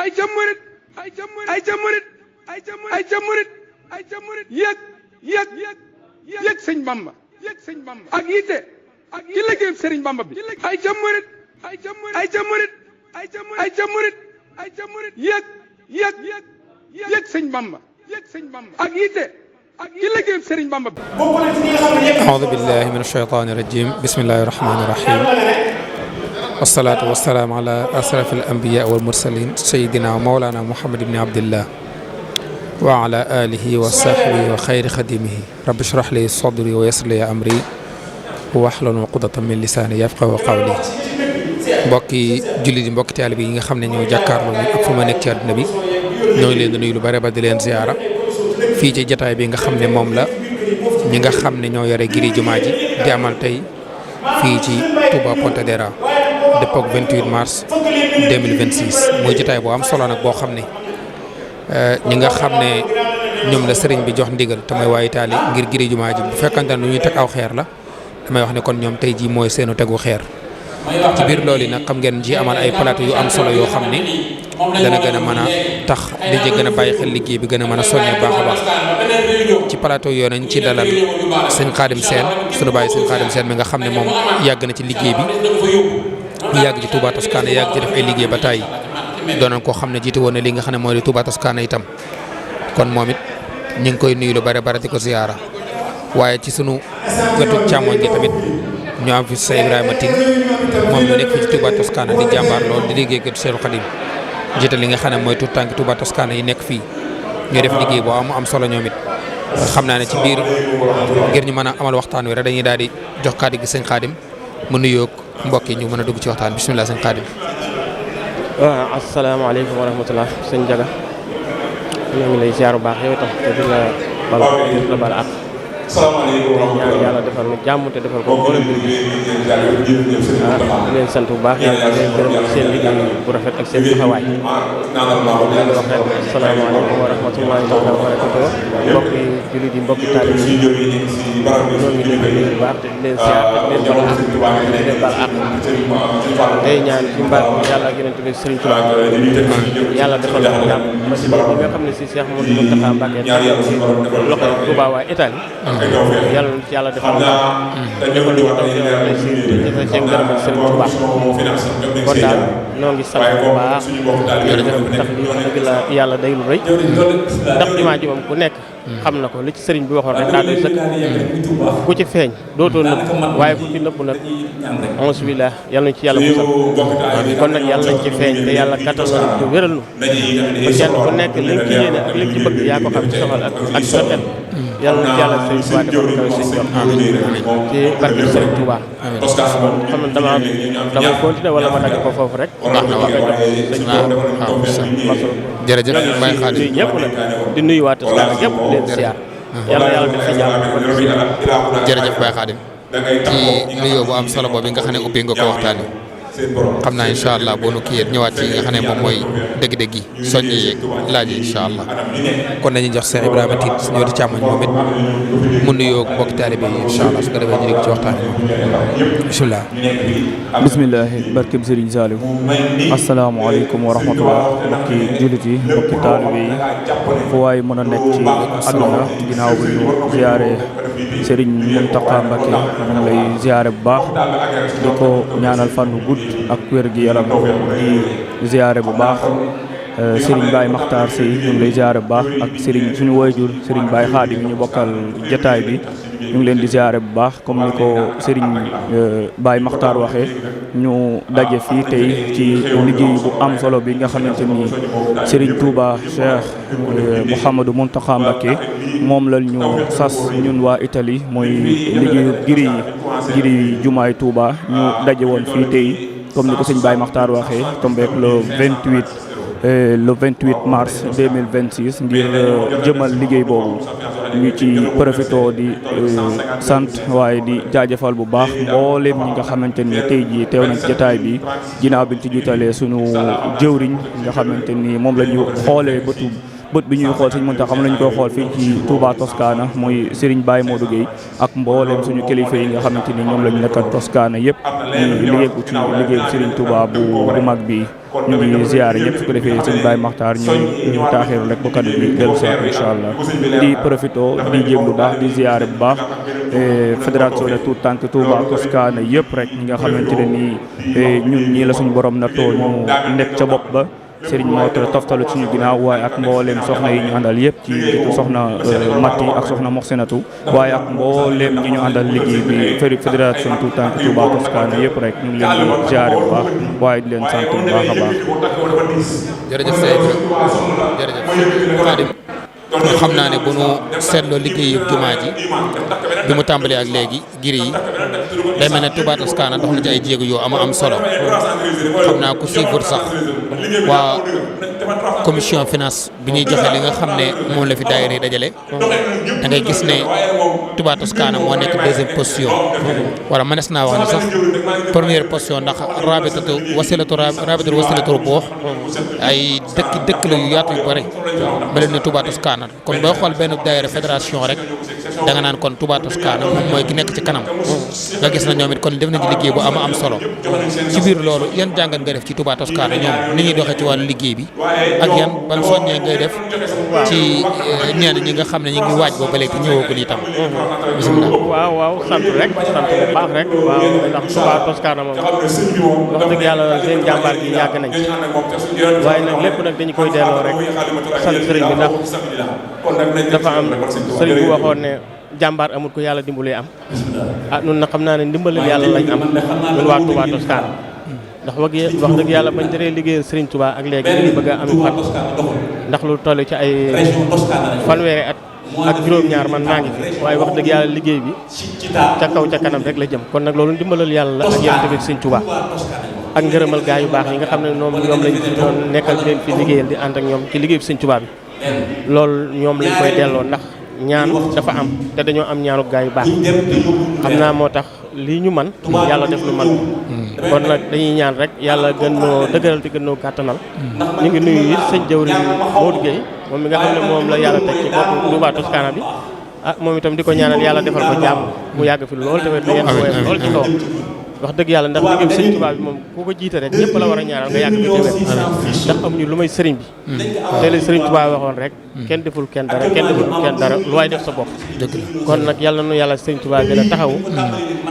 ay ca murit ay ca murit ay ca murit ay ca murit ay ca murit ay ca murit yëg sëñ Bamba ak yitte ak ci liggéey sëriñ Bamba bi ay ca murit ay ca murit ay ca murit ay ca murit ay ca murit ay ca murit yëg sëñ Bamba ak yitte ak ci liggéey sëriñ Bamba bi. A'uudu billahi mina shaytaani rajiim bismillahi rahmaani rahiim wasalaatu wasalaamu ala asraf al anbiya wal mursalin sayidina wa mawlana muhammad ibni abdillah wa ala alihi wa sahbihi wa xayri xadimihi rabbi shrah li sadri wa yassir li amri wahlul uqdatan min lisaani yafqahu qawli. mbokki jullit yi mbokki taalibe yi nga xam ne ñoo jàkkaarloo ni ak fu ma nekk ci àdduna bi ñoo ngi leen di nuyu lu bare ba di leen ziyaara fii ci jataay bi nga xam ne moom la ñi nga xam ne ñoo yore giri jumaa ji di amal tey fii ci Touba Pontedera dëppoo ak 28 mars 2026 muy jotaay boo am solo nag boo xam ne ñi nga xam ne ñoom la sëriñ bi jox ndigal te mooy waa Italie ngir giri jumaa ji bu fekkante ne lu ñuy teg aw xeer la damay wax ne kon ñoom tey jii mooy seenu tegu xeer ci biir loolu nag xam ngeen ci amal ay plateau yu am solo yoo xam ne dana gën a mën a tax di gën a bàyyi xel liggéey bi gën a mën a soññee baax a baax ci plateau yoo nañ ci dalal sëñ Xaadim Seen sunu bàyyi sëñ Xaadim Seen mi nga xam ne moom yàgg na ci liggéey bi yàgg ci Touba Toscana yàgg ci def ay liggéey ba tàyyi doonoon koo xam ne jiite woon na li nga xam ne mooy di Touba Toscana itam kon moom it ñu ngi koy nuyu lu bare bare di ko ziyaara waaye ci sunu wetu càmmoñ gi tamit ñu am fi Sey Ibrahima Tine moom ñu nekk fi ci Touba Toscana di jàmbaar lool di liggéey gëtu Seexul Xadim jiite li nga xam ne mooy tout tànki Touba Toscana yi nekk fii ñu def liggéey boo am solo ñoom it xam naa ne ci biir ngir ñu mën a amal waxtaan wi rek dañuy daal di jox kàddu gi sëñ Xaadim mu nuyoog mbokk yi ñu mën a dugg ci waxtaan bisimilah sëñ Xaadim. waaw asalaamaaleykum wa rahmatulah sëñ Jaga ñoo ngi lay ziar bu baax yow itam te di la bal ak ñaan yàlla defal nu jàmm te defal ko mboolem mbir mi di leen sant bu baax yàlla di leen gërëm ak seen liggéey bu rafet ak seen taxawaay di leen wax rek asalaamaaleykum wa rahmatullahi taala wa barakatuh mbokki jullit yi mbokki taalib yi ñoo ngi leen di nuyu bu baax te di leen ziar te di leen bal ak di leen bal ak tey ñaan ci mbaax yàlla ak yeneen tamit Sëriñ Tuubaa yàlla defal nu jàmm ba si li nga xam ne si Cheikh Mouhamadou Mountakha Mbacké ci loxo Touba waa Italie yàlla na ci yàlla defal defal ñu taw yow si defal seen gërëm ak Sëriñ Tuubaa kon daal noo ngi sant bu baax ndax li wax dëgg la yàlla day lu rëy ndax jumaa ji moom ku nekk xam na ko li ci sëriñ bi waxoon rek daa doy sëkk ku ci feeñ dootoo nëbb waaye ku ci nëbb nag auzu billah yàlla nañ ci yàlla musal kon nag yàlla nañ ci feeñ te yàlla kattan na ko wéral nu ba kenn ku nekk li nga ci yéene ak li nga ci bëgg yaa ko xam ci soxal ak sa xel yàlla na ci yàlla Sëriñ Tuubaa defal ko kaw sëñ jot ci barke Sëriñ Tuubaa xam na damay continuer wala ma dagg ko foofu rek baax na waaw jërëjëf Baye Xaadim ñëpp nag di nuyu waa Toscana ñëpp di leen siyaar yàlla yàlla def fi jàmm jërëjëf Baye Xaadim ci nuyoo bu am solo boobu nga xam ne ubbi nga ko waxtaani xam naa incha allah boo nu kii ñëwaat ci nga xam ne moom mooy dëgg-dëgg yi soññe yeeg laaj yi incha allah kon dañuy jox Cheikh Ibrahima Tine suñu wetu càmmoñ moom it mu nuyoo mbokki taalibe yi incha allah su ko defee ñu dégg ci waxtaan bi bisimilah. bisimilah barkeb Serigne Saliou asalaamaaleykum wa rahmatulah mbokki jullit yi mbokki taalibe yi fu waay mën a nekk ci àdduna ginnaaw bu ñu ziare Serigne Mountakha Mbacké ñu ngi lay ziare bu baax di ko ñaanal fan bu gudd ak wér gi yaram di ziare bu baax Serigne Baye Makhtar Sey ñu ngi lay ziare bu baax ak Serigne suñu waajur Serigne Baye Khadim ñu bokkal jataay bi ñu ngi leen di ziare bu baax comme ni ko Serigne Baye Makhtar waxee ñu daje fii tey ci liggéey bu am solo bi nga xamante ni Serigne Touba Cheikh Mouhamadou Mountakha Mbacké moom la ñu sas ñun waa Italie mooy liggéeyu giri jumaay Touba ñu daje woon fii tey comme ni ko sëñ Baye Makhtar waxee tombeek le 28 mars 2026 ngir jëmal liggéey boobu ñu ci profito di sant waaye di jaajëfal bu baax mboolem ñi nga xamante ni tey jii teew nañ jotaay bi ginnaaw bi ñu ci jiitalee sunu jëwriñ nga xamante ni moom la ñu xoolee bët bi ñuy xool Sëriñ Mountakha xam nañu koy xool fii ci Touba Toscana muy Serigne Baye Modou Gueye ak mboolem suñu kilifa yi nga xamante ni ñoom la ñu nekkal Toscana yëpp di liggéey ci liggéey Serigne Touba bu mag bi ñu ngi ziare ñëpp su ko defee sëñ Baye Makhtar ñu taaxeeru rek ba kaddu bi dellu si incha allah di profito di jéglu baax di ziare bu baax fédération de tout tànk Touba Toscana yëpp rek ñi nga xamante ne nii ñun ñii la suñu borom nattoo ñu nekk ca bopp ba Serigne moo toftalu suñu ginnaaw waaye ak mbooleem soxna yi ñu àndal yëpp ci jiitu soxna Matti ak soxna Moxsenatu waaye ak mbooleem ñi ñu àndal liggéey bi fédération tout tànk Touba Toscana yëpp rek ñu ngi leen di ziare bu baax waaye di leen sant bu baax a baax. jërëjëf Seydou jërëjëf Khadim xam naa ne bu nu seetloo liggéeyu jumaa ji bi mu tàmbalee ak léegi giri yi day mel ne Touba Toscana dox na ci ay jéego yoo am solo xam naa ku suivre sax waa commission finance bi ñuy joxe li nga xam ne moom la fi daayira yi dajale da ngay gis ne Touba Toscana moo nekk deuxième position wala mënees naa wax ne sax première position ndax rabitatul wasilatu boox ay dëkk la yu yaatu yu bëri mel ni Touba Toscana kon boo xool benn daayira fédération rek da nga naan kon Touba Toscana moom mooy ki nekk ci kanam nga gis na ñoom it kon def nañu liggéey bu am solo ci biir loolu yan jàngat nga def ci Touba Toscana ñoom ni ñuy doxee ci wàllu liggéey bi ak yan ban soññee ngay def ci ñenn ñi nga xam ne ñu ngi waaj ba léegi ñëwagul itam. bisimilah. waaw sant bu baax rek waaw ndax Touba Toscana moom wax dëgg yàlla seen jàmbaar gi yàgg nañ waaye nag lépp nag dañu koy delloo rek sant sëriñ bi ndax dafa am sëriñ bu waxoon ne jàmbaar amul ko yàlla dimbalee am nun na xam naa ne ndimbalal yàlla lañ am ñun waa Touba Toscana ndax wax dëgg yàlla bañ daree liggéeyal sëriñ Touba ak léegi ñu ngi bëgg a am fan ndax lu toll ci ay fanweeri at ak juróom-ñaar man maa ngi fi waaye wax dëgg yàlla liggéey bi ca kaw ca kanam rek la jëm kon nag loolu ndimbalal yàlla la ak yéen tamit sëriñ Touba ak ngërëmal gaa yu baax yi nga xam ne ñoom lañ fi doon nekkal di leen fi liggéeyal di ànd ak ñoom ci liggéey bi sëriñ Touba bi loolu ñoom lañ koy delloo ndax ñaan dafa am te dañoo am ñaanu gaa yu baax xam naa moo tax lii ñu man yàlla def lu man kon nag dañuy ñaan rek yàlla gën noo dëgëral te gën noo kàttanal ñu ngi nuyu it sëñ jawriñ Modou Gueye moom mi nga xam ne moom la yàlla teg ci bopp Touba Toscana bi moom itam di ko ñaanal yàlla defal ko jàmm mu yàgg fi lool tamit da ngeen woyof lool ci kawam wax dëgg yàlla ndax liggéey sëñ Touba bi moom ku ko jiite rek ñëpp la war a ñaanal nga yàgg fi téwér ndax amuñu lu may sëriñ bi te la sëriñ Touba waxoon rek kenn deful kenn dara lu waay def sa bopp kon nag yàlla nu yàlla sëriñ Touba gën a taxawu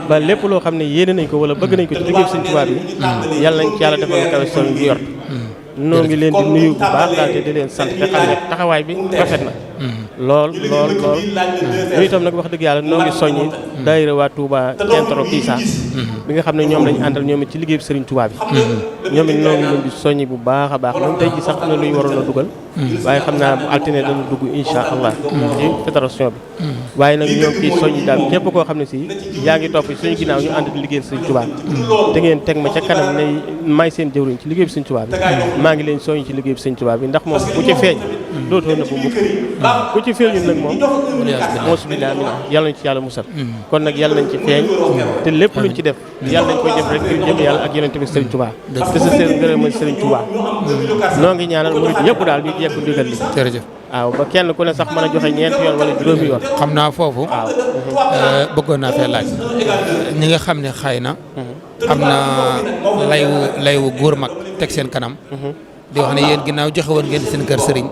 ba lépp loo xam ne yéene nañ ko wala bëgg nañ ko ci liggéey sëriñ Touba bi yàlla nañ ci yàlla defal kawe son bi yor noo ngi leen di nuyu bu baax daal te di leen sant te xam ne taxawaay bi rafet na lool ñu itam nag wax dëgg yàlla noo ngi soññi daayira waa Touba Centro Pisa bi nga xam ne ñoom lañu àndal ñoom it ci liggéey bi Serigne Touba bi ñoom it noo ngi leen di soññi bu baax a baax ñun tey ji sax am na lu ñu waroon a dugal waaye xam naa bu altine dañu dugg insha allah ci fédération bi waaye nag ñoo ngi ciy soññi daal képp koo xam ne si yaa ngi topp suñu ginnaaw ñu ànd di liggéey Serigne Touba te ngeen teg ma ca kanam ne may seen jëwriñ ci liggéey bi Serigne Touba bi maa ngi leen soññi ci liggéey bi Serigne Touba bi ndax moom bu ci feeñ dootoo na bu mukk ku ci feeñul nag moom mosubilaa mi yàlla nañ ci yàlla musal kon nag yàlla nañ ci feeñ te lépp luñ ci def yàlla nañ koy def rek ngir jëm yàlla ak yonent bi Serigne Touba te sa seen ngërëmal Serigne Touba noo ngi ñaanal murid yëpp daal ñu yegg ndigal li jërëjëf waaw ba kenn ku ne sax mën a joxe ñeenti yoon wala juróomi yoon xam naa foofu bëggoon naa fee laaj ñi nga xam ne xëy na am na laywu góor mag teg seen kanam di wax ne yéen ginnaaw joxe woon ngeen seen kër sëriñ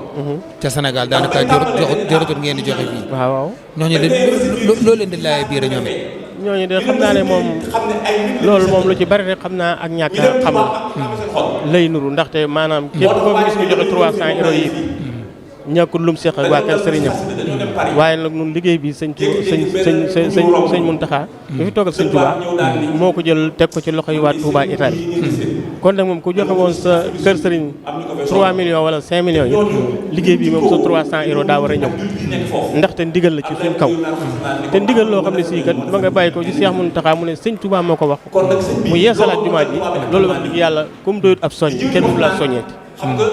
ca Sénégal daanaka joratul ngeen di joxe fii waaw ñooñu de loo leen di laay biir ñoom it ñooñu de xam naa ne moom loolu moom lu ci bari rek xam naa ak ñàkk xam la lay nuru ndaxte maanaam képp koo gis ñu joxe 300 euros yi ñàkkul lum seq ak waa kër sëriñam waaye nag ñun liggéey bi sëñ Mountakha bi fi toogal sëñ Touba moo ko jël teg ko ci loxo yi waa Touba Italie kon nag moom ku joxe woon sa kër sëriñ 3 millions wala 5 millions yi liggéey bi moom sa 300 euros daa war a ñëw ndaxte ndigal la ci suñ kaw te ndigal loo xam ne sii kat ma nga bàyyi ko ci Cheikh Mountakha mu ne sëñ Touba moo ko wax mu yeesalaat jumaa ji loolu wax dëgg yàlla comme doyut ab soññ kenn du la soññeeti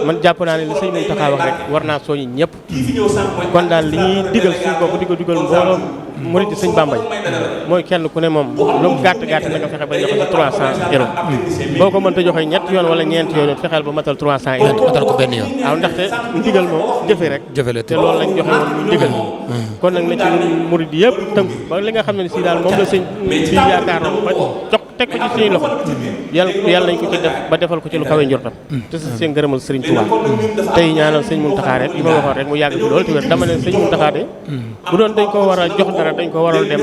man jàpp naa ne li sëñ Mountakha wax rek war naa soññi ñëpp kon daal li ñuy digal suñu bopp di ko digal mbooloo murid sëñ Bamba mooy kenn ku ne moom lu mu gàtt na nga fexe ba joxe sa 300 euros boo ko mënta joxe ñett yoon wala ñeent yoon fexeel ba matal 300 euros matal ko benn yoon waaw ndaxte ndigal moom jëfe rek te loolu lañ joxe moom ñu ndigal kon nag na ci murid yëpp tënk ba li nga xam ne si daal moom la sëñ bi yaakaar na ba jox teg ko ci suñuy loxo yàlla nañ ko ci def ba defal ko ci lu kawe njortam te seen ngërëmal sëriñ Touba tey ñaanal sëñ Mountakha rek li ma waxoon rek mu yàgg fi loolu te wér dama ne sëñ Mountakha de bu doon dañ ko war a jox dara dañ ko waroon dem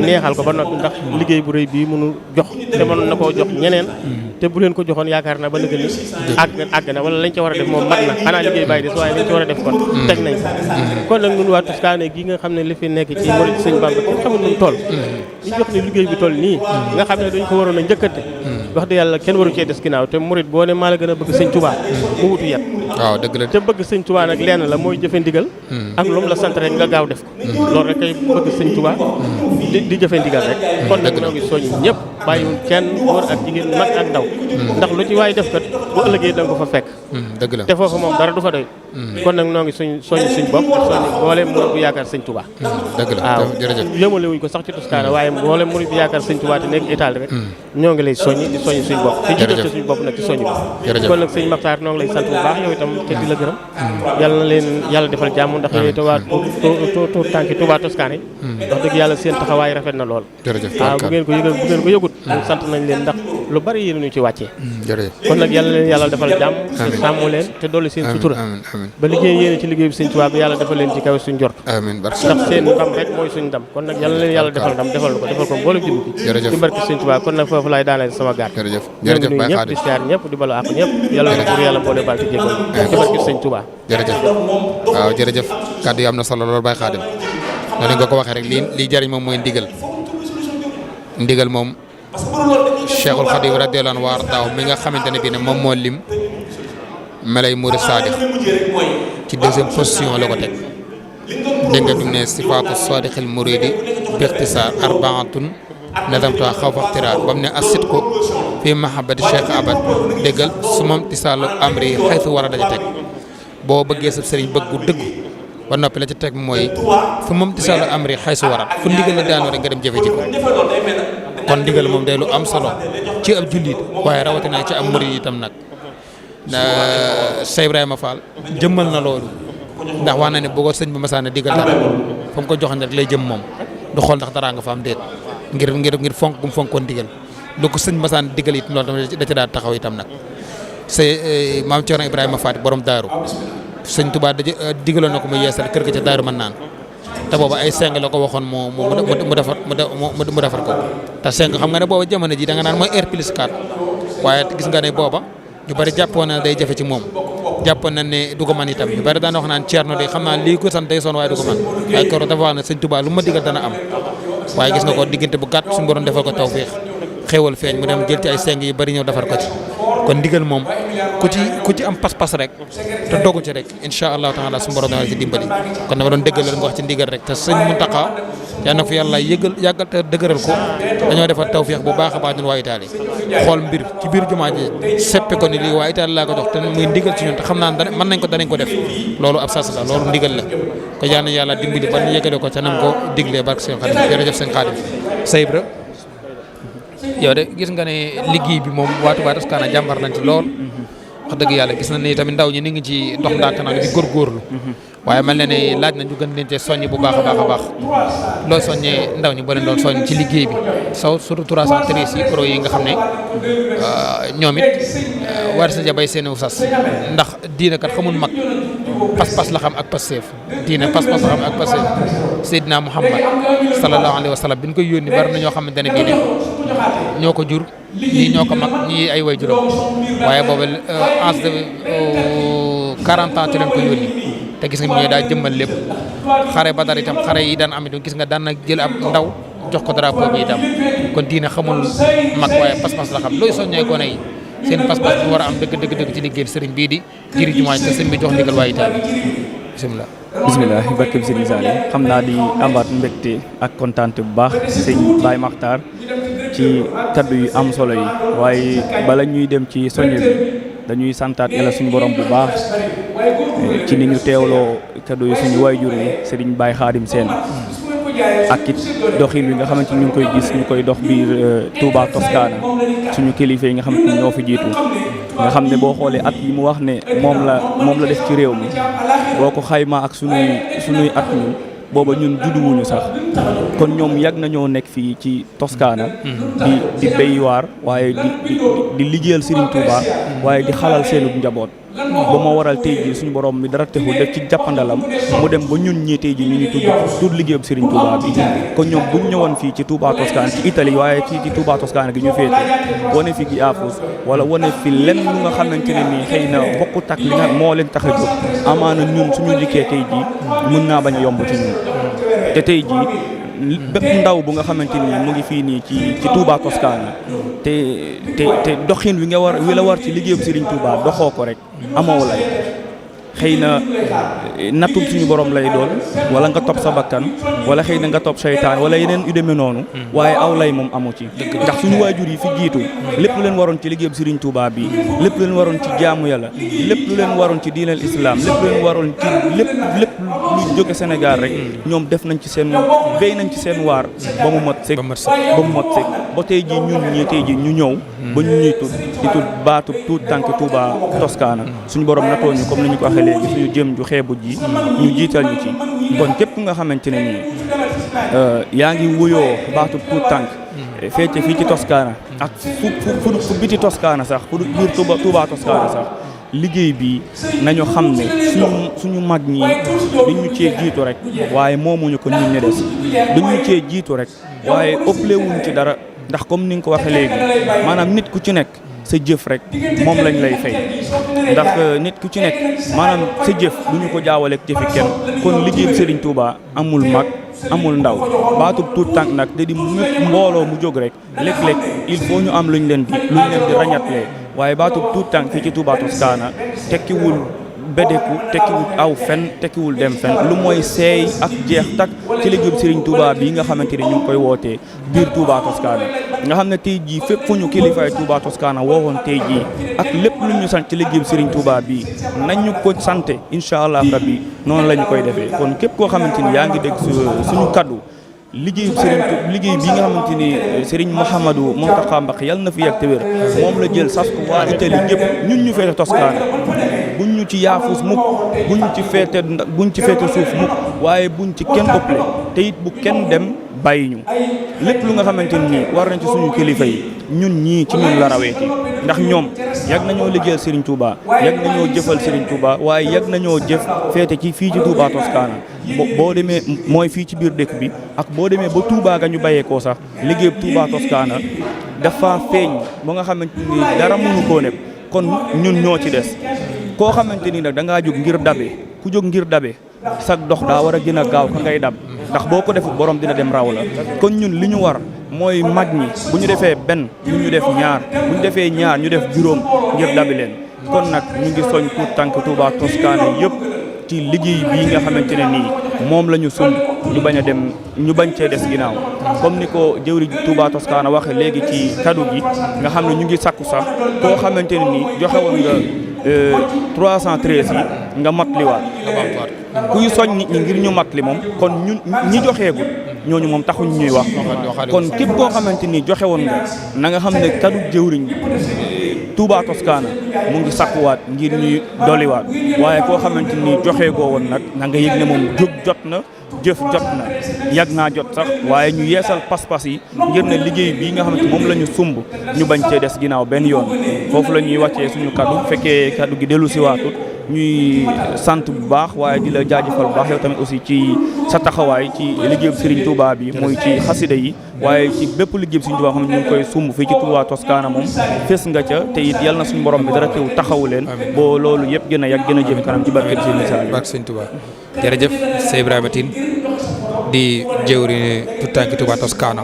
neexal ko ba noppi ndax liggéey bu rëy bii mënu jox te mënoon na koo jox ñeneen te bu leen ko joxoon yaakaar na ba nëgg ni àgg na wala lañ ca war a def moom mat na xanaa liggéey bàyyi des waaye lañ ca war a def kon teg nañ kon nag ñun waa Toscane gi nga xam ne li fi nekk ci murid sëñ Bamba kenn xamul nu mu toll ñu jox ne liggéey bi toll nii nga xam ne dañ ko waroon a njëkkante wax dëgg yàlla kenn waru cee des ginnaaw te murid boo ne maa la gën a bëgg sëñ Touba mu wutu yat waaw dëgg la te bëgg sëñ Touba nag lenn la mooy jëfe ndigal ak lu mu la sant rek nga gaaw def ko loolu rek kay bëgg sëñ Touba di jëfe ndigal rek kon nag ñoo ngi soññ ñëpp bàyyiwul kenn góor ak jigéen mag ak ndaw ndax lu ci waay def kat bu ëllëgee da nga ko fa fekk dëgg la te foofu moom dara du fa doy kon nag noo ngi soññ suñ bopp soññ mboolem murid bu yaakaar sëñ Touba dëgg la waaw jërëjëf yëmale wuñ ko sax ci Toscane waaye mboolem murid bu yaakaar sëñ Touba te nekk Italie rek ñoo ngi lay soññ di soññ suñ bopp te jiital ci suñ bopp nag ci soññ bi kon nag sëñ Makhtar noo ngi lay sant bu baax yow itam te di la gërëm yàlla na leen yàlla defal jàmm ndax yow itam waa tuur tànki Touba Toscane yi wax dëgg yàlla seen taxawaay rafet na lool waaw bu ngeen ko yëgal bu ngeen ko yëgut sant nañ leen ndax lu bari yéen ñu ci wàccee kon nag yàlla leen yàlla defal jàmm te sàmm leen te dolli seen sutura ba liggéey yéene ci liggéey bi sëñ Touba bi yàlla defal leen ci kaw suñ jort ndax seen ndam rek mooy suñ ndam kon nag yàlla leen yàlla defal ndam defal ko mboolem jëm bi ci barke sëñ Touba kon nag foofu laay daaneel sama gaat ñoo ngi nuyu ñëpp di siyaar ñëpp di balu àq ñëpp yàlla na pour yàlla boole baal ci jéggal ci barke sëñ Touba jërëjëf waaw jërëjëf kàddu yi am na solo loolu Baye Khadim noonu nga ko waxee rek lii jariñ moom mooy ndigal moom Cheikhul Khadim radiyallahu anhu waar daaw mi nga xamante ne bii ne moom moo lim melay murid sadiq ci deuxième position la ko teg dégg nga bi mu ne sifaatu sadiqil muridi bi ixtisaar arbaatun nadamtuha xawfa ixtiraar ba mu ne as-sidqu fi mahabbati cheikh abad déggal su moom tisaalu amri xaytu war a daja teg boo bëggee sa sëriñ bëggu dëggu ba noppi la ca teg mooy fu moom tisaalu amri xaytu waral fu ndigal la daanoo rek nga dem jëfe ji ko kon ndigal moom day lu am solo ci ab jullit waaye rawatina ci ab murid itam nag Cheikh Ibrahima Fall jëmmal na loolu ndax wax na ne boo ko sëñ bi masaana digal dara fa mu ko joxoon rek lay jëm moom du xool ndax daraa nga fa am déet ngir fonk bu mu fonkoon digal lu ko sëñ masaana digal it loolu tamit da ci daal taxaw itam nag maam Thierno Ibrahima Fall borom daaru sëñ Touba digaloon na ko mu yeesal kër ga ca daaru mën naan te booba ay seng la ko waxoon mu defar ko te seng xam nga ne booba jamono ji da nga naan mooy R+4 waaye gis nga ne booba ñu bari jàppoon na day jafe ci moom jàppoon na ne du ko man itam ñu bari daan wax naan Thierno de xam naa lii ko sant day sonn waaye du ko man waaye keroog dafa wax ne sëñ Touba lu ma digal dana am waaye gis nga ko diggante bu gàtt suñu borom defal ko tawfeex xéewal feeñ mu dem jël ci ay seng yu bari ñëw defar ko ci kon ndigal moom ku ci am pas-pas rek te dogu ci rek incha allahu taala suñu borom dana ci dimbali kon dama doon déggal nga wax ci ndigal rek te sëñ Mountakha yal na fa yàlla yàggal te dëgëral ko dañoo defar tawfeex bu baax a baax ñun waa Italie xool mbir ci biir jumaa ji seppe ko ni lii waa Italie laa ko jox te muy ndigal ci ñun te xam naa mën nañ ko danañ ko def loolu ab sas la loolu ndigal la ko yal na yàlla dimbali ba ñu yeggale ko ca nam ko diglee barke sëñ Khadim jërëjëf sëñ Khadim Seybra yow de gis nga ne liggéey bi moom waa Touba Toscane jàmbar nañ ci lool wax dëgg yàlla gis nañ ne tamit ndaw ñi ni ngi ci dox ndànk nag di góorgóorlu waaye mel na ne laaj nañ ñu gën leen cee soññ bu baax a baax loo soññee ndaw ñi ba leen doon soññ ci liggéey bi surtout 313 yi pro yi nga xam ne ñoom it war sa jabay seen sas ndax diina kat xamul mag pas-pas la xam ak passeef diina pas-pas la xam ak passeef Seydina Muhammad sallallahu alayhi wa sallam bi ñu koy yónni bari na ñoo xamante ne bii ne ñoo ko jur ñii ñoo ko mag ñii ay way juróom waaye booba âge de 40 ans ci leen ko yónni te gis nga ñooy daa jëmmal lépp xare Badar itam xare yi daan am itam gis nga daan na jël ab ndaw jox ko drapeau bi itam kon diina xamul mag waaye pas-pas la xam looy soññee gone yi seen pas-pas bu war a am dëgg ci liggéey sëriñ bii di jëri jumaa te sëriñ bi jox ndigal waaye itam bisimilah barke bi sëriñ Saliou xam naa di amaat mbégte ak kontaante bu baax sëñ Baye Makhtar ci kaddu yu am solo yi waaye bala ñuy dem ci soññe bi dañuy santaat yàlla suñu borom bu baax ci ni ñu teewloo kaddu yu suñu waajur yi sëriñ Baye Khadim Sène ak it doxin wi nga xamante ni ñu ngi koy gis ñu koy dox biir Touba Toscane suñu kilifa yi nga xamante ni ñoo fi jiitu nga xam ne boo xoolee at yi mu wax ne moom la def ci réew mi boo ko xaymaa ak suñuy at ñun booba ñun judduwuñu sax kon ñoom yàgg nañoo nekk fii ci Toscana di béy waar waaye di liggéeyal Serigne Touba waaye di xalal seenu njaboot ba ma waral tey jii suñu borom mi dara texul def ci jàppandalam mu dem ba ñun ñii tey jii ñu ngi tudd liggéeyam Serigne Touba bi kon ñoom buñ ñëwoon fii ci Touba Toscana ci Italie waaye ci Touba Toscana gi ñu féete wane fi gi Afus wala wane fi lenn lu nga xamante ne nii xëy na bokkut ak li nga moo leen tax a jóg amaana ñun suñu dikkee tey jii mën naa bañ a yomb ci ñun te tey jii bépp ndaw bu nga xamante ni mu ngi fii nii ci Touba Toscana te doxin wi la war ci liggéeyam Serigne Touba doxoo ko rek amoo lay xëy na nattum suñu borom lay doon wala nga topp sa bakkan wala xëy na nga topp seytaan wala yeneen yu demee noonu waaye aw lay moom amu ci ndax suñu waajur yi fi jiitu lépp lu leen waroon ci liggéeyam Serigne Touba bi lépp lu leen waroon ci jaamu yàlla lépp lu leen waroon ci diinal islam lépp lu leen waroon ci lépp lu jóge Sénégal rek ñoom def nañ ci seen béy nañ ci seen waar ba mu mot sëg ba tey ji ñun ñii tey ji ñu ñëw ba ñu ñuy di tudd baatu tuut tànk Touba Toscana suñu borom natoo ñu comme ni ñu ko waxee léegi suñu jëm ju xeebu ji ñu jiital ñu ci kon képp nga xamante ne nii yaa ngi wuyoo baatu tuut tànk feete fii ci Toscana ak fu biti Toscana sax fu biir Touba Toscana sax liggéey bi nañu xam ne suñu mag ñi dañu cee jiitu rek waaye moomuñu ko ñun ñi des dañu cee jiitu rek waaye ëppale wuñ ci dara ndax comme ni nga ko waxee léegi maanaam nit ku ci nekk sa jëf rek moom lañ lay fay ndax nit ku ci nekk maanaam sa jëf du ñu ko jaawaleeg jëfi kenn kon liggéey Serigne Touba amul mag amul ndaw baatub tuut tànk nag te di mbooloo mu jóg rek léeg-léeg il faut ñu am luñ leen di rañatlee waaye baatub tuut tànk fii ci Touba Toscana tekkiwul bedeku tekkiwul aw fen tekkiwul dem fen lu mooy seey ak jeex tak ci liggéeyub Serigne Touba bi nga xamante ne ñu ngi koy wootee biir Touba Toscana nga xam ne tey jii fépp fu ñu kilifaay Touba Toscana woowoon tey jii ak lépp lu ñu sant ci liggéeyub Serigne Touba bi nañu ko sante incha allah rabbi noonu la ñu koy defee kon képp koo xamante ni yaa ngi dégg suñu kaddu liggéeyub liggéey bi nga xamante ni Serigne Mouhamadou Mountakha Mbacké yàlla na fi yegg te wér moom la jël sas ko waa Italie yëpp ñun ñu feete Toscana buñ ñu ci yaafus mukk buñ ci feete suuf mukk waaye buñ ci kenn ëppale te it bu kenn dem bàyyi ñu lépp lu nga xamante ni war nañ ci suñu kilifa yi ñun ñii ci ñun la rawee ci ndax ñoom yàgg nañoo liggéeyal Serigne Touba yàgg nañoo jëfal Serigne Touba waaye yàgg nañoo jëf feete ci fii ci Touba Toscana boo demee mooy fii ci biir dëkk bi ak boo demee ba Touba ga ñu bàyyeekoo sax liggéeyub Touba Toscana dafa feeñ ba nga xamante ni dara mënu koo nekk kon ñun ñoo ci des koo xamante ni nag da ngaa jóg ngir dabe ku jóg ngir dabe sag dox daa war a gën a gaaw ka ngay dab ndax boo ko defut borom dina dem raw la kon ñun li ñu war mooy mag ñi bu ñu defee benn ñu def ñaar bu ñu defee ñaar ñu def juróom ngir dabi leen kon nag ñu ngi soñ tuut tànk Touba Toscana yëpp ci liggéey bii nga xamante ne nii moom la ñu sumb ñu bañ cee des ginnaaw comme ni ko jëwri Touba Toscana waxe léegi ci kaddu gi nga xam ne ñu ngi sakku sax koo xamante ne nii joxe woon nga 313 yi nga matliwaat kuy soñ nit ñi ngir ñu matli moom kon ñun ñi joxeegul ñooñu moom taxuñ ñuy wax kon képp koo xamante ni joxe woon nga na nga xam ne kaddu jëwriñ Touba Toscana mu ngi sakkuwaat ngir ñuy doliwaat waaye koo xamante ni joxeegoo woon nag na nga yëg ne moom jóg jot na jëf jot na yàgg naa jot sax waaye ñu yeesal pas-pas yi ngir ne liggéey bii nga xamante moom la ñu sumb ñu bañ cee des ginnaaw benn yoon foofu la ñuy wàccee suñu kaddu fekkee kaddu gi dellu si waatut ñuy sant bu baax waaye di la jaajëfal bu baax yow tamit aussi ci sa taxawaay ci liggéeyub Serigne Touba bi muy ci xasida yi waaye ci bépp liggéeyub Serigne Touba xam ne ñu ngi koy sumb fii ci Touba Toscana moom fes nga ca te it yal na suñu borom bi dara teew taxawu leen boo loolu yëpp gën a yàgg gën a jëm kanam ci barke Serigne Touba jërëjëf Sey Ibrahima Tine di jëwri tout tànki Touba Toscana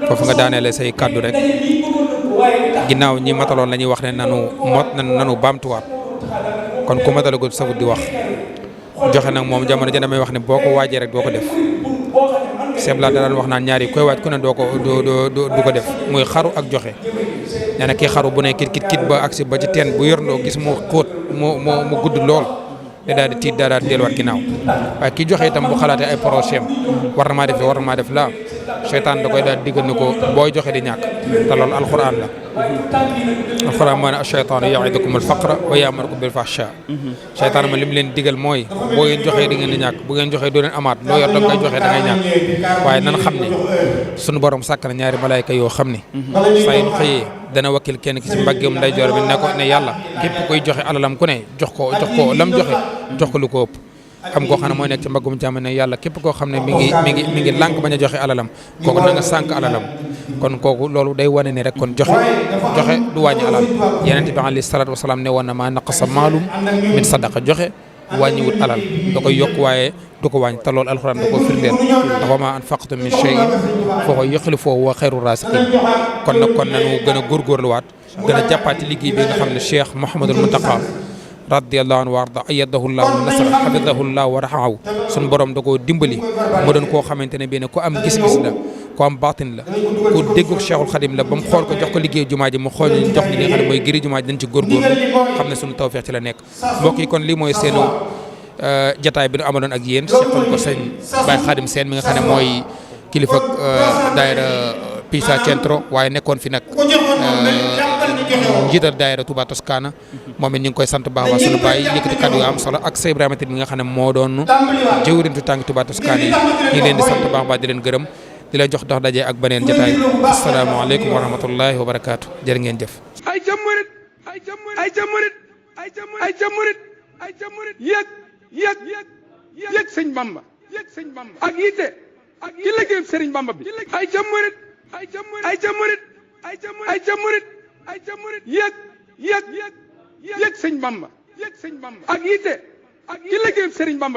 foofu nga daaneele say kaddu rek ginnaaw ñi mataloon la ñuy wax ne nanu baamtuwaat kon ku matalagul safut di wax joxe nag moom jamono ja damay wax ne boo ko waajee rek doo ko def sebla daan wax naan ñaari koy waaj ku ne du ko def muy xaru ak joxe nee na kii xaru bu ne kit ba agsi ba ci teen bu yorndoo gis mu xóot mu gudd lool da daal di tiit daal di delluwaat ginnaaw waaye kii joxe itam bu xalaatee ay projet war na maa def laa seytaan da koy daal diggal ni ko booy joxe di ñàkk te loolu alxuraan la alxuraan moo ne ash-shaytaanu ya'idukum al-faqra wa ya'murukum bil-fahshaa seytaan ma li mu leen digal mooy boo ngeen joxee di ngeen di ñàkk bu ngeen joxee doo leen amaat loo yor da nga koy joxee da ngay ñàkk waaye nan xam ne sunu borom sàkk na ñaari malaayka yoo xam ne saa yu xëyee dana wakkil kenn ki ci mbaggeem ndeyjoor bi ne ko ne yàlla képp koy joxe alalam ku ne jox ko lam joxe jox ko lu ko ëpp am koo xam ne mooy nekk ci mbaggum jàmm ne yàlla képp koo xam ne mi ngi lànk bañ a joxe alalam kooku na nga sànk alalam kon kooku loolu day wane ne rek kon joxe du wàññi alal yeneen bi alayhi salaatu wasalaam ne woon na maa naqasa maalum min sadaqa joxe wàññiwut alal da koy yokk waaye du ko wàññi te loolu alxuraan da ko firndeel ndax wa maa anfaqtum min shay'in fa huwa yukhlifuhu wa huwa khayru raasiqiin kon nañu gën a góorgóorluwaat gën a jàppaat ci liggéey bi nga xam ne Cheikh Mouhamadul Mountakha radiyallahu anhu wa arda ayyadahu llahu wa nasara hafidahu llahu wa rahahu suñu borom da koo dimbali mu doon koo xamante ne bii ne ku am gis-gis la ku am baatin la ku déggu Cheikhul Khadim la ba mu xool ko jox ko liggéey jumaa ji mu xool ñu jox li nga xam ne mooy giri jumaa ji dañ ci góorgóorlu xam ne suñu tawfeex ci la nekk mbokk yi kon lii mooy seenu jataay bi nu amaloon ak yéen seqal ko sëñ Baye Khadim Sène mi nga xam ne mooy kilifa daayira Pisa Centro waaye nekkoon fi nag njiital daayira Touba Toscana moom it ñu ngi koy sant baax waa sunu baay yëkkati kàddu yu am solo ak sa Ibrahima Tine mi nga xam ne moo doon jëwrintu tànk Touba Toscana yi ñu ngi leen di sant baax baax di leen gërëm di leen jox dox daje ak beneen jotaay asalaamaaleykum wa rahmatullahi wa barakaatu jërë ngeen jëf ay jamurit ay jamurit ay jamurit ay jamurit ay jamurit yëg sëñ Bamba ak yitte ci liggéeyam Sëriñ Bamba bi ay jamurit ay jamurit ay jamurit yëg sëñ Bamba ak yitte ci liggéeyam Sëriñ Bamba bi